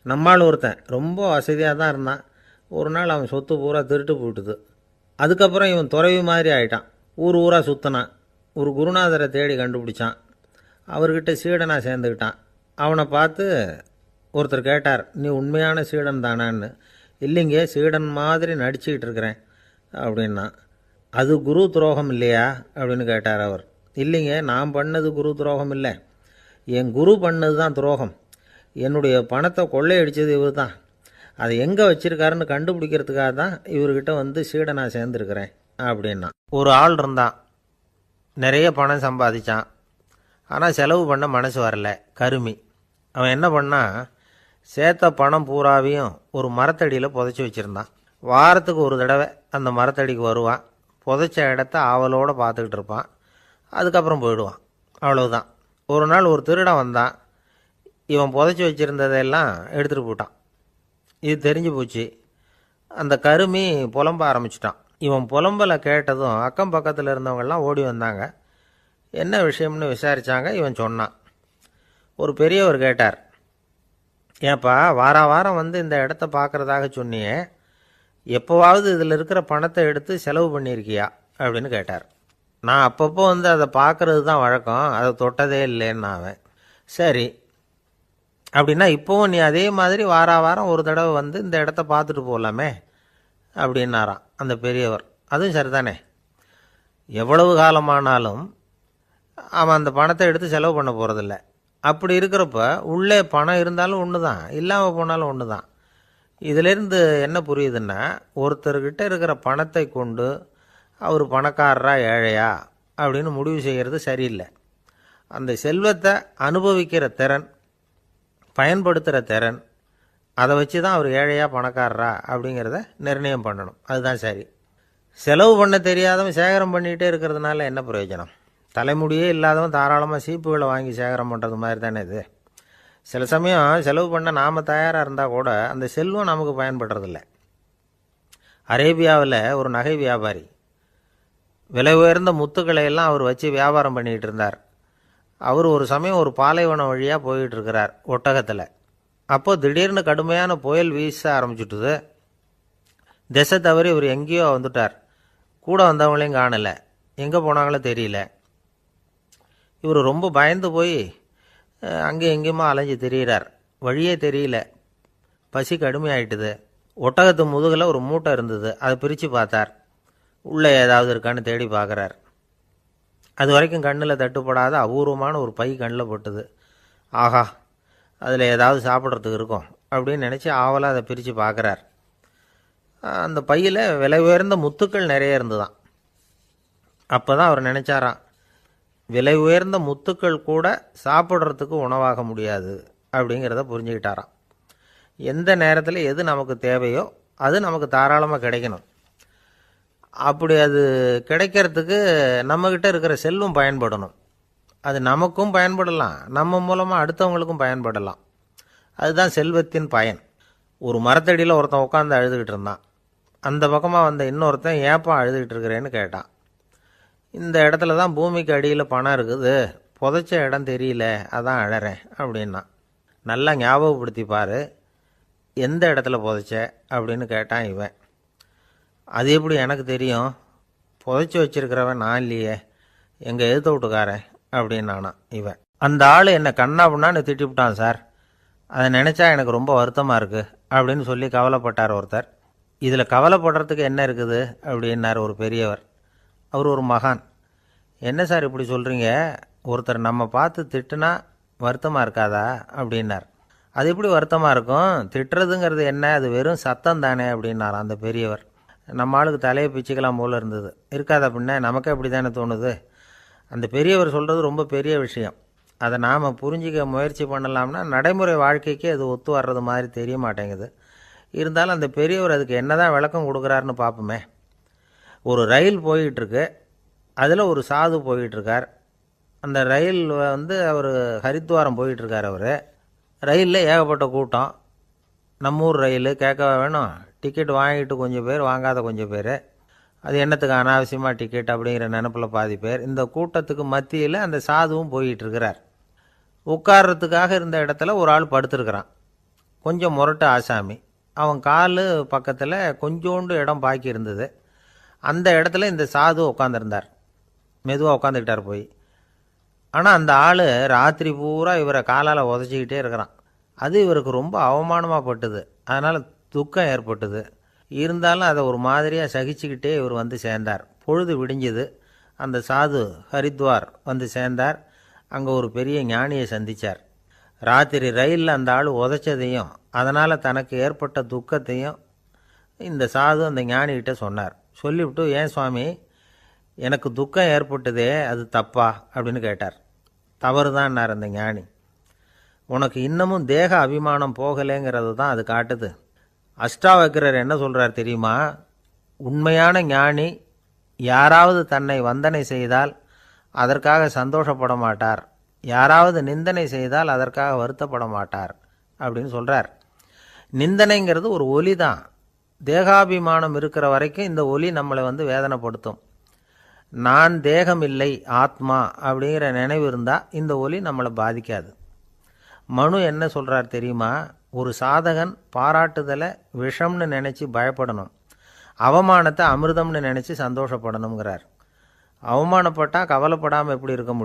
நம்மால் ஒருத்தன் ரொம்ப வசதியாக தான் இருந்தான். ஒரு நாள் அவன் சொத்து பூரா திருட்டு போயிட்டுது. அதுக்கப்புறம் இவன் துறவி மாதிரி ஆகிட்டான். ஊர் ஊராக சுற்றினான். ஒரு குருநாதரை தேடி கண்டுபிடிச்சான். அவர்கிட்ட சீடனாக சேர்ந்துக்கிட்டான். அவனை பார்த்து ஒருத்தர் கேட்டார், நீ உண்மையான சீடன் தானான்னு. இல்லைங்க, சீடன் மாதிரி நடிச்சுக்கிட்டு இருக்கிறேன் அப்படின்னா. அது குரு துரோகம் இல்லையா அப்படின்னு கேட்டார் அவர். இல்லைங்க, நான் பண்ணது குரு துரோகம் இல்லை, என் குரு பண்ணது தான் துரோகம். என்னுடைய பணத்தை கொள்ளையடித்தது இவர் தான். அதை எங்கே வச்சிருக்காருன்னு கண்டுபிடிக்கிறதுக்காக தான் இவர்கிட்ட சீடனாக சேர்ந்துருக்கிறேன் அப்படின்னா. ஒரு ஆள் இருந்தான், நிறைய பணம் சம்பாதிச்சான். ஆனால் செலவு பண்ண மனசு வரல, கருமி. அவன் என்ன பண்ணான், சேர்த்த பணம் பூராவையும் ஒரு மரத்தடியில் புதைச்சி வச்சுருந்தான். வாரத்துக்கு ஒரு தடவை அந்த மரத்தடிக்கு வருவான். புதைச்ச இடத்த ஆவலோடு பார்த்துக்கிட்டு இருப்பான். அதுக்கப்புறம் போயிடுவான். அவ்வளவுதான். ஒரு நாள் ஒரு திருடன் வந்தான். இவன் புதைச்சி வச்சுருந்ததெல்லாம் எடுத்துகிட்டு போட்டான். இது தெரிஞ்சு போச்சு. அந்த கருமி புலம்ப ஆரம்பிச்சிட்டான். இவன் புலம்பலை கேட்டதும் அக்கம் பக்கத்தில் இருந்தவங்கெல்லாம் ஓடி வந்தாங்க. என்ன விஷயம்னு விசாரித்தாங்க. இவன் சொன்னான். ஒரு பெரியவர் கேட்டார், ஏப்பா வாரம் வந்து இந்த இடத்த பார்க்குறதாக சொன்னியே, எப்போவாவது இதில் இருக்கிற பணத்தை எடுத்து செலவு பண்ணியிருக்கியா அப்படின்னு கேட்டார். நான் அப்பப்போ வந்து அதை பார்க்குறது தான் வழக்கம், அதை தொட்டதே இல்லைன்னு அவன். சரி, அப்படின்னா இப்போவும் நீ அதே மாதிரி வாரம் ஒரு தடவை வந்து இந்த இடத்த பார்த்துட்டு போகலாமே அப்படின்னாராம் அந்த பெரியவர். அதுவும் சரிதானே, எவ்வளவு காலமானாலும் அவன் அந்த பணத்தை எடுத்து செலவு பண்ண போகிறதில்ல. அப்படி இருக்கிறப்ப உள்ளே பணம் இருந்தாலும் ஒன்று தான், இல்லாமல் போனாலும் ஒன்று தான். இதிலேருந்து என்ன புரியுதுன்னா, ஒருத்தர்கிட்ட இருக்கிற பணத்தை கொண்டு அவர் பணக்காரரா ஏழையா அப்படின்னு முடிவு செய்கிறது சரியில்லை. அந்த செல்வத்தை அனுபவிக்கிற திறன், பயன்படுத்துகிற திறன், அதை வச்சு தான் அவர் ஏழையா பணக்காரரா அப்படிங்கிறத நிர்ணயம் பண்ணணும். அதுதான் சரி. செலவு பண்ண தெரியாதவன் சேகரம் பண்ணிகிட்டே இருக்கிறதுனால என்ன பிரயோஜனம்? தலைமுடியே இல்லாதவன் தாராளமாக சீப்புகளை வாங்கி சேகரம் பண்ணுறது மாதிரி தானே இது. சில சமயம் செலவு பண்ண நாம் தயாராக இருந்தால் கூட அந்த செல்வம் நமக்கு பயன்படுறதில்ல. அரேபியாவில் ஒரு நகை வியாபாரி விலை உயர்ந்த முத்துக்களை எல்லாம் அவர் வச்சு வியாபாரம் பண்ணிகிட்டு இருந்தார். அவர் ஒரு சமயம் ஒரு பாலைவனம் வழியாக போயிட்டு இருக்கிறார் ஒட்டகத்தில். அப்போது திடீர்னு கடுமையான புயல் வீச ஆரம்பிச்சுட்டுது. திசை தவறி இவர் எங்கேயோ வந்துட்டார். கூட வந்தவங்களையும் காணலை, எங்கே போனாங்களோ தெரியல. இவர் ரொம்ப பயந்து போய் அங்கே எங்கேயுமா அலைஞ்சு திரியிறார். வழியே தெரியல, பசி கடுமையாயிட்டுது. ஒட்டகத்து முதுகில் ஒரு மூட்டை இருந்தது, அதை பிரித்து பார்த்தார். உள்ளே ஏதாவது இருக்கான்னு தேடி பார்க்குறார். அது வரைக்கும் கண்ணில் தட்டுப்படாத அபூர்வமான ஒரு பை கண்ணில் பட்டுது. ஆஹா, அதில் ஏதாவது சாப்பிட்றதுக்கு இருக்கும் அப்படின்னு நினச்சி ஆவலாக அதை பிரித்து பார்க்குறார். அந்த பையில் விலை உயர்ந்த முத்துக்கள் நிறைய இருந்துதான். அப்போ தான் அவர் நினச்சாராம், விலை உயர்ந்த முத்துக்கள் கூட சாப்பிட்றதுக்கு உணவாக முடியாது அப்படிங்கிறத புரிஞ்சுக்கிட்டாராம். எந்த நேரத்தில் எது நமக்கு தேவையோ அது நமக்கு தாராளமாக கிடைக்கணும். அப்படி அது கிடைக்கிறதுக்கு நம்மக்கிட்ட இருக்கிற செல்வம் பயன்படணும். அது நமக்கும் பயன்படலாம், நம்ம மூலமாக அடுத்தவங்களுக்கும் பயன்படலாம். அதுதான் செல்வத்தின் பயன். ஒரு மரத்தடியில் ஒருத்தன் உட்காந்து அழுதுகிட்டு இருந்தான். அந்த பக்கமாக வந்த இன்னொருத்தன் ஏப்பா அழுதுகிட்டு இருக்கிறேன்னு கேட்டான். இந்த இடத்துல தான் பூமிக்கு அடியில் பணம் இருக்குது, புதைச்ச இடம் தெரியல, அதான் அழறேன் அப்படின்னா. நல்லா ஞாபகப்படுத்தி பாரு, எந்த இடத்துல புதைச்ச அப்படின்னு கேட்டான் இவன். அது எப்படி எனக்கு தெரியும், புதைச்சி வச்சிருக்கிறவன் நான் இல்லையே, எங்கள் எதிர்த்த வீட்டுக்காரன் அப்படின்னானா இவன். அந்த ஆள் என்னை கண்ணா புண்ணான்னு திட்டிவிட்டான் சார், அதை நினச்சா எனக்கு ரொம்ப வருத்தமாக இருக்குது அப்படின்னு சொல்லி கவலைப்பட்டார் ஒருத்தர். இதில் கவலைப்படுறதுக்கு என்ன இருக்குது அப்படின்னார் ஒரு பெரியவர். அவர் ஒரு மகான். என்ன சார் இப்படி சொல்கிறீங்க, ஒருத்தர் நம்ம பார்த்து திட்டுனா வருத்தமாக இருக்காதா அப்படின்னார். அது எப்படி வருத்தமாக இருக்கும், திட்டுறதுங்கிறது என்ன, அது வெறும் சத்தம் தானே அப்படின்னார் அந்த பெரியவர். நம்ம ஆளுக்கு தலையை பிச்சுக்கலாம் போல இருந்தது. இருக்காது அப்படின்னா நமக்கே அப்படி தானே தோணுது. அந்த பெரியவர் சொல்கிறது ரொம்ப பெரிய விஷயம். அதை நாம் புரிஞ்சிக்க முயற்சி பண்ணலாம்னா நடைமுறை வாழ்க்கைக்கு அது ஒத்து வர்றது மாதிரி தெரிய மாட்டேங்குது. இருந்தாலும் அந்த பெரியவர் அதுக்கு என்ன தான் விளக்கம் கொடுக்குறாருன்னு பார்ப்போமே. ஒரு ரயில் போயிட்டுருக்கு, அதில் ஒரு சாது போயிட்டுருக்கார். அந்த ரயில் வந்து அவர் ஹரித்வாரம் போயிட்டுருக்கார். அவர் ரயிலில் ஏகப்பட்ட கூட்டம். நம்ம ஊர் ரயில் கேட்க வேணும், டிக்கெட் வாங்கிட்டு கொஞ்சம் பேர், வாங்காத கொஞ்சம் பேர். அது என்னத்துக்கு அனாவசியமாக டிக்கெட் அப்படிங்கிற நினப்பில் பாதி பேர். இந்த கூட்டத்துக்கு மத்தியில் அந்த சாதுவும் போயிட்டுருக்கிறார். உட்கார்றதுக்காக இருந்த இடத்துல ஒரு ஆள் படுத்துருக்கிறான், கொஞ்சம் முரட்டு ஆசாமி. அவன் கால் பக்கத்தில் கொஞ்சோண்டு இடம் பாக்கி இருந்தது. அந்த இடத்துல இந்த சாது உட்காந்துருந்தார். மெதுவாக உட்காந்துக்கிட்டார் போய். ஆனால் அந்த ஆள் ராத்திரி பூரா இவரை காலால் உதச்சிக்கிட்டே இருக்கிறான். அது இவருக்கு ரொம்ப அவமானமாக பட்டுது. அதனால் துக்கம் ஏற்பட்டுது. இருந்தாலும் அதை ஒரு மாதிரியாக சகிச்சுக்கிட்டே இவர் வந்து சேர்ந்தார். பொழுது விடிஞ்சுது. அந்த சாது ஹரித்வார் வந்து சேர்ந்தார். அங்கே ஒரு பெரிய ஞானியை சந்தித்தார். ராத்திரி ரயிலில் அந்த ஆள் உதைச்சதையும் அதனால் தனக்கு ஏற்பட்ட துக்கத்தையும் இந்த சாது அந்த ஞானிகிட்ட சொன்னார். சொல்லிவிட்டு, ஏன் சுவாமி, எனக்கு துக்கம் ஏற்பட்டதே அது தப்பா அப்படின்னு கேட்டார். தவறு தான்னார் அந்த ஞானி. உனக்கு இன்னமும் தேக அபிமானம் போகலைங்கிறது தான் அது காட்டுது. அஷ்டாவக்கிரர் என்ன சொல்கிறார் தெரியுமா, உண்மையான ஞானி யாராவது தன்னை வந்தனை செய்தால் அதற்காக சந்தோஷப்பட மாட்டார், யாராவது நிந்தனை செய்தால் அதற்காக வருத்தப்பட மாட்டார் அப்படின்னு சொல்கிறார். நிந்தனைங்கிறது ஒரு ஒலி தான். தேகாபிமானம் இருக்கிற வரைக்கும் இந்த ஒலி நம்மளை வேதனைப்படுத்தும். நான் தேகம் இல்லை, ஆத்மா அப்படிங்கிற நினைவு இருந்தால் இந்த ஒலி நம்மளை பாதிக்காது. மனு என்ன சொல்கிறார் தெரியுமா? ஒரு சாதகன் பாராட்டுதலை விஷம்னு நினச்சி பயப்படணும், அவமானத்தை அமிர்தம்னு நினச்சி சந்தோஷப்படணுங்கிறார். அவமானப்பட்டால் கவலைப்படாமல் எப்படி இருக்க முடியும்?